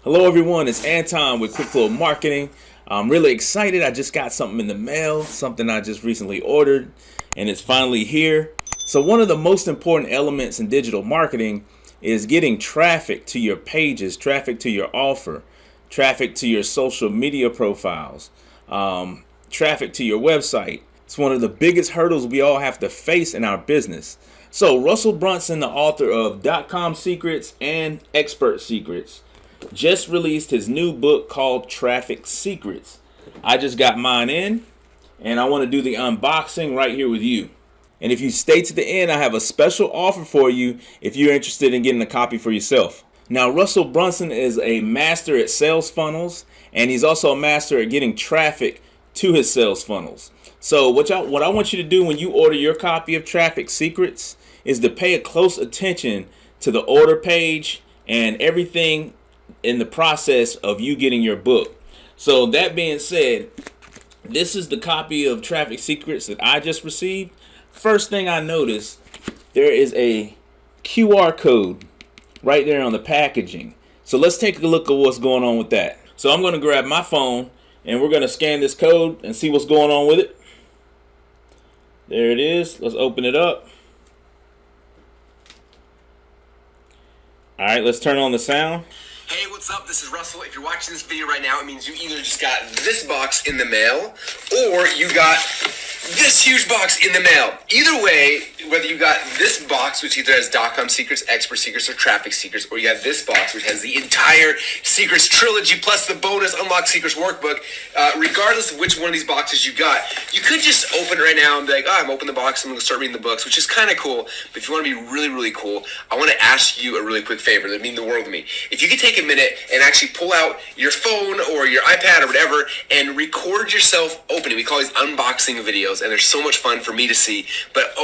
Hello everyone, it's Anton with QuickFlow Marketing. I'm really excited. I just got something in the mail, something I just recently ordered, and it's finally here. So one of the most important elements in digital marketing is getting traffic to your pages, traffic to your offer, traffic to your social media profiles, traffic to your website. It's one of the biggest hurdles we all have to face in our business. So Russell Brunson, the author of .com Secrets and Expert Secrets, just released his new book called Traffic Secrets. I just got mine in, and I want to do the unboxing right here with you. And if you stay to the end, I have a special offer for you if you're interested in getting a copy for yourself. Now, Russell Brunson is a master at sales funnels, and he's also a master at getting traffic to his sales funnels. So what I want you to do when you order your copy of Traffic Secrets is to pay a close attention to the order page and everything in the process of you getting your book. So that being said, this is the copy of Traffic Secrets that I just received. First thing I noticed, there is a QR code right there on the packaging. So let's take a look at what's going on with that. So I'm going to grab my phone and we're going to scan this code and see what's going on with it. There it is. Let's open it up. All right, let's turn on the sound. Hey, what's up? This is Russell. If you're watching this video right now, it means you either just got this box in the mail or you got this huge box in the mail. Either way, whether you got this box, which either has .com Secrets, Expert Secrets, or Traffic Secrets, or you got this box, which has the entire Secrets trilogy plus the bonus Unlock Secrets workbook, regardless of which one of these boxes you got, you could just open it right now and be like, I'm opening the box, I'm going to start reading the books, which is kind of cool. But if you want to be really, really cool, I want to ask you a really quick favor that would mean the world to me. If you could take a minute and actually pull out your phone or your iPad or whatever and record yourself opening. We call these unboxing videos, and they're so much fun for me to see. But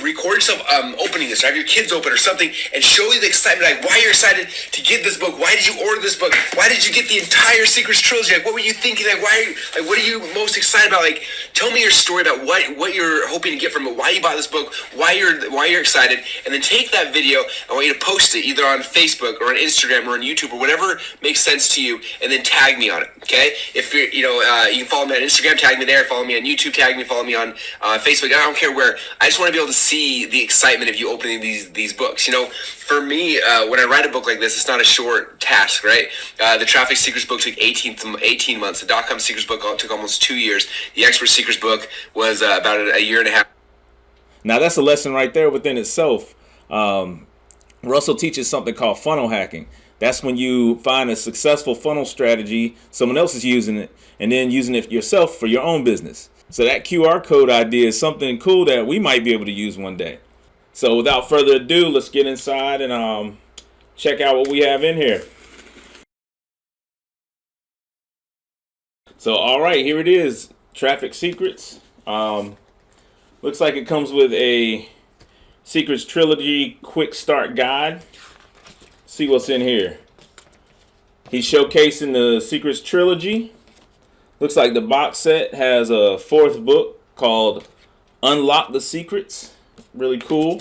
record yourself opening this, or have your kids open or something, and show you the excitement, like why you're excited to get this book. Why did you order this book? Why did you get the entire Secrets trilogy? Like, what were you thinking? Like, what are you most excited about? Like, tell me your story about what you're hoping to get from it. Why you bought this book? Why you're excited? And then take that video. I want you to post it either on Facebook or on Instagram or on YouTube or whatever makes sense to you, and then tag me on it. Okay? If you're, you can follow me on Instagram, tag me there. Follow me on YouTube, tag me. Follow me on Facebook. I don't care where. I just want to be able to see the excitement of you opening these books. For me, when I write a book like this, it's not a short task, right? The Traffic Secrets book took 18 months. The .com Secrets book took almost 2 years. The Expert Secrets book was about a year and a half. Now that's a lesson right there within itself. Russell teaches something called funnel hacking. That's when you find a successful funnel strategy, someone else is using it, and then using it yourself for your own business. So that QR code idea is something cool that we might be able to use one day. So without further ado, let's get inside and check out what we have in here. So all right, here it is, Traffic Secrets. Looks like it comes with a Secrets Trilogy quick start guide. See what's in here. He's showcasing the Secrets Trilogy. Looks like the box set has a fourth book called Unlock the Secrets. Really cool.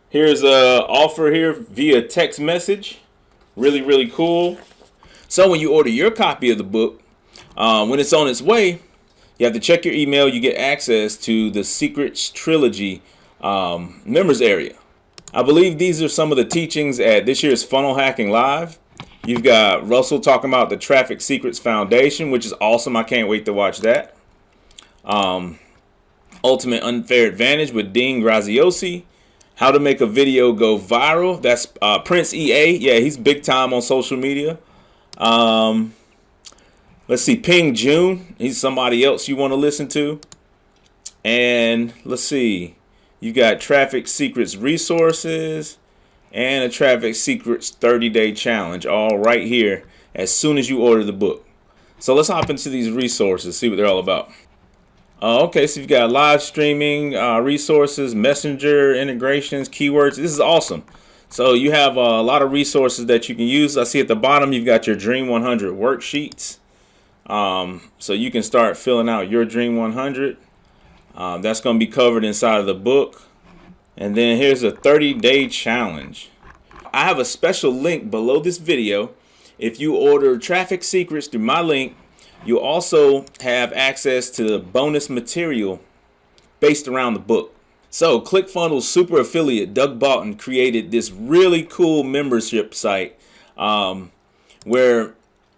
Here's a offer here via text message. Really, really cool. So when you order your copy of the book, when it's on its way, you have to check your email. You get access to the Secrets Trilogy members area. I believe these are some of the teachings at this year's Funnel Hacking Live. You've got Russell talking about the Traffic Secrets Foundation, which is awesome. I can't wait to watch that. Ultimate Unfair Advantage with Dean Graziosi. How to make a video go viral. That's Prince EA. Yeah, he's big time on social media. Let's see, Ping June. He's somebody else you want to listen to. And let's see. You got Traffic Secrets resources and a Traffic Secrets 30-day challenge, all right here as soon as you order the book. So let's hop into these resources, see what they're all about. Okay, so you've got live streaming resources, messenger integrations, keywords. This is awesome. So you have a lot of resources that you can use. I see at the bottom you've got your Dream 100 worksheets. So you can start filling out your Dream 100. That's going to be covered inside of the book. And then here's a 30-day challenge. I have a special link below this video if you order Traffic Secrets through my link, you'll also have access to bonus material based around the book. So ClickFunnels super affiliate Doug Balton created this really cool membership site where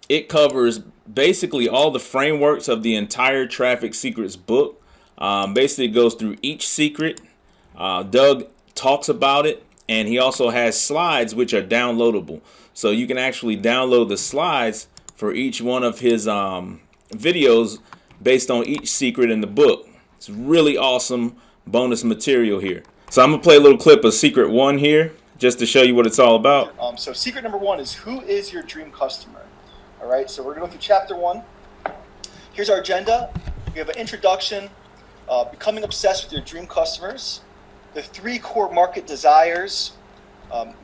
it covers basically all the frameworks of the entire Traffic Secrets book. Basically it goes through each secret. Doug talks about it, and he also has slides which are downloadable. So you can actually download the slides for each one of his videos based on each secret in the book. It's really awesome bonus material here. So I'm gonna play a little clip of secret 1 here just to show you what it's all about. So secret number 1 is, who is your dream customer? All right, so we're gonna go through chapter 1. Here's our agenda. We have an introduction, becoming obsessed with your dream customers, the 3 core market desires,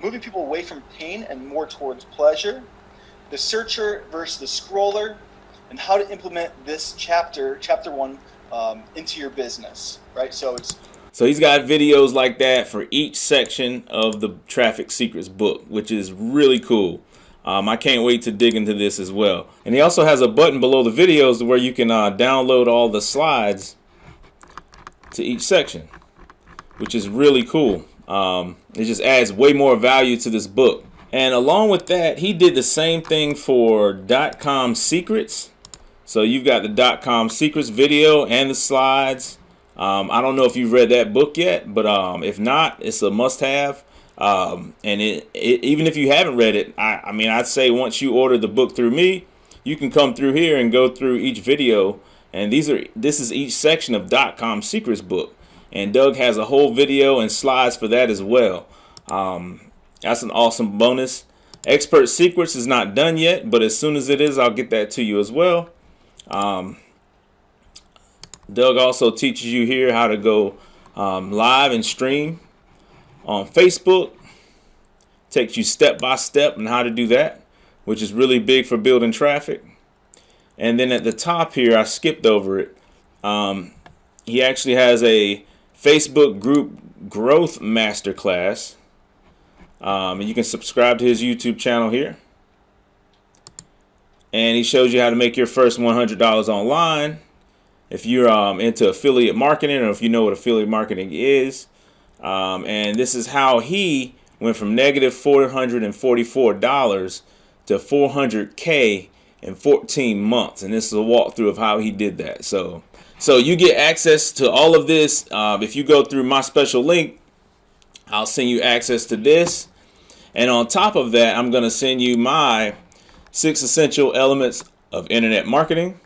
moving people away from pain and more towards pleasure, the searcher versus the scroller, and how to implement this chapter 1, into your business, right? So he's got videos like that for each section of the Traffic Secrets book, which is really cool. I can't wait to dig into this as well. And he also has a button below the videos where you can download all the slides to each section, which is really cool. It just adds way more value to this book. And along with that, he did the same thing for .com Secrets. So you've got the .com Secrets video and the slides. I don't know if you've read that book yet, but if not, it's a must-have. And even if you haven't read it, I mean, I'd say once you order the book through me, you can come through here and go through each video. And this is each section of .com Secrets book. And Doug has a whole video and slides for that as well. That's an awesome bonus. Expert Secrets is not done yet, but as soon as it is, I'll get that to you as well. Doug also teaches you here how to go live and stream on Facebook. Takes you step by step on how to do that, which is really big for building traffic. And then at the top here, I skipped over it. He actually has a Facebook group growth masterclass. And you can subscribe to his YouTube channel here. And he shows you how to make your first $100 online. If you're into affiliate marketing, or if you know what affiliate marketing is. And this is how he went from negative $444 to $400K in 14 months. And this is a walkthrough of how he did that. So you get access to all of this. If you go through my special link, I'll send you access to this. And on top of that, I'm going to send you my 6 essential elements of internet marketing.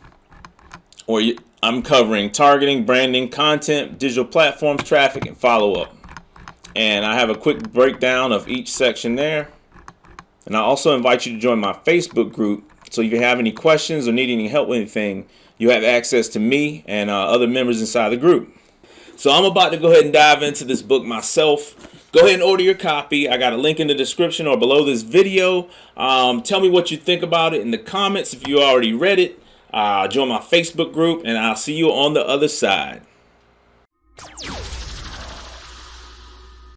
I'm covering targeting, branding, content, digital platforms, traffic, and follow-up. And I have a quick breakdown of each section there. And I also invite you to join my Facebook group. So if you have any questions or need any help with anything, you have access to me and other members inside the group. So I'm about to go ahead and dive into this book myself. Go ahead and order your copy. I got a link in the description or below this video. Tell me what you think about it in the comments if you already read it. Join my Facebook group, and I'll see you on the other side.